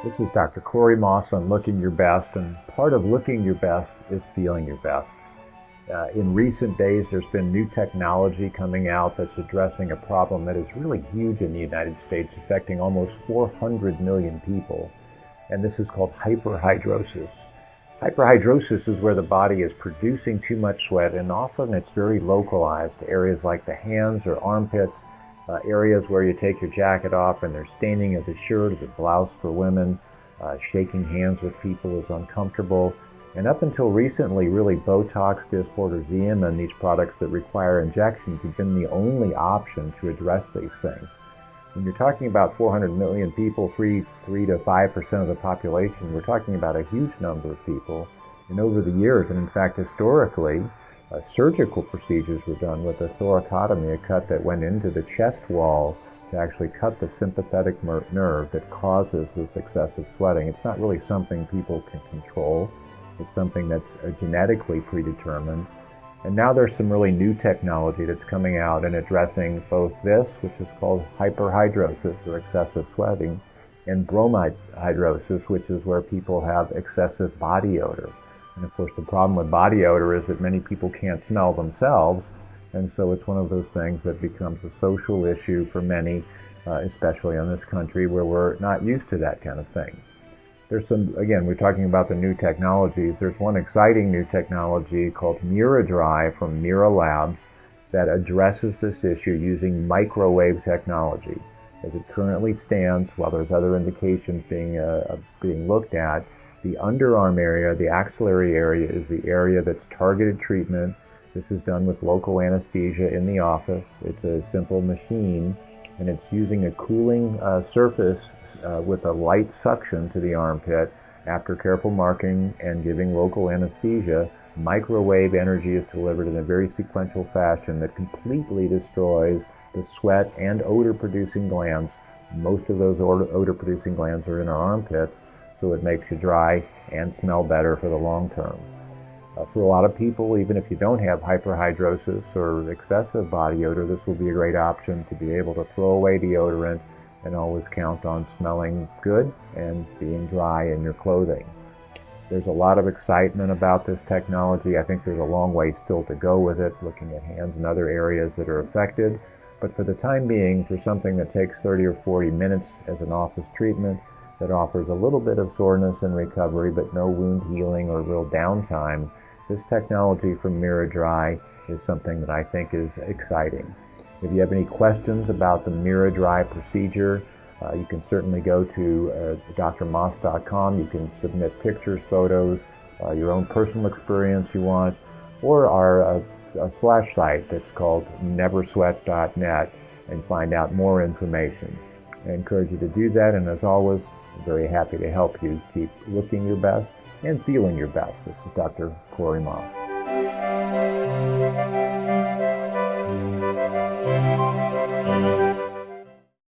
This is Dr. Corey Maas on Looking Your Best, and part of looking your best is feeling your best. In recent days, there's been new technology coming out that's addressing a problem that is really huge in the United States, affecting almost 400 million people, and this is called hyperhidrosis. Hyperhidrosis is where the body is producing too much sweat, and often it's very localized to areas like the hands or armpits, areas where you take your jacket off and there's staining of the shirt or the blouse for women. Shaking hands with people is uncomfortable. And up until recently, really Botox, Dysport, or Xeomin, these products that require injections, have been the only option to address these things. When you're talking about 400 million people, 3 to 5% of the population, we're talking about a huge number of people. And over the years, and in fact historically, surgical procedures were done with a thoracotomy, a cut that went into the chest wall to actually cut the sympathetic nerve that causes this excessive sweating. It's not really something people can control. It's something that's genetically predetermined. And now there's some really new technology that's coming out and addressing both this, which is called hyperhidrosis or excessive sweating, and bromidhidrosis, which is where people have excessive body odor. And of course, the problem with body odor is that many people can't smell themselves, and so it's one of those things that becomes a social issue for many, especially in this country where we're not used to that kind of thing. There's some, again, we're talking about the new technologies. There's one exciting new technology called MiraDry from Mira Labs that addresses this issue using microwave technology. As it currently stands, while there's other indications being looked at, the underarm area, the axillary area, is the area that's targeted treatment. This is done with local anesthesia in the office. It's a simple machine, and it's using a cooling surface with a light suction to the armpit. After careful marking and giving local anesthesia, microwave energy is delivered in a very sequential fashion that completely destroys the sweat and odor-producing glands. Most of those odor-producing glands are in our armpits, so it makes you dry and smell better for the long term. For a lot of people, even if you don't have hyperhidrosis or excessive body odor, this will be a great option to be able to throw away deodorant and always count on smelling good and being dry in your clothing. There's a lot of excitement about this technology. I think there's a long way still to go with it, looking at hands and other areas that are affected. But for the time being, for something that takes 30 or 40 minutes as an office treatment, that offers a little bit of soreness and recovery, but no wound healing or real downtime, this technology from MiraDry is something that I think is exciting. If you have any questions about the MiraDry procedure, you can certainly go to drmaas.com. You can submit pictures, photos, your own personal experience you want, or our splash site that's called neversweat.net and find out more information. I encourage you to do that, and as always, I'm very happy to help you keep looking your best and feeling your best. This is Dr. Corey Maas.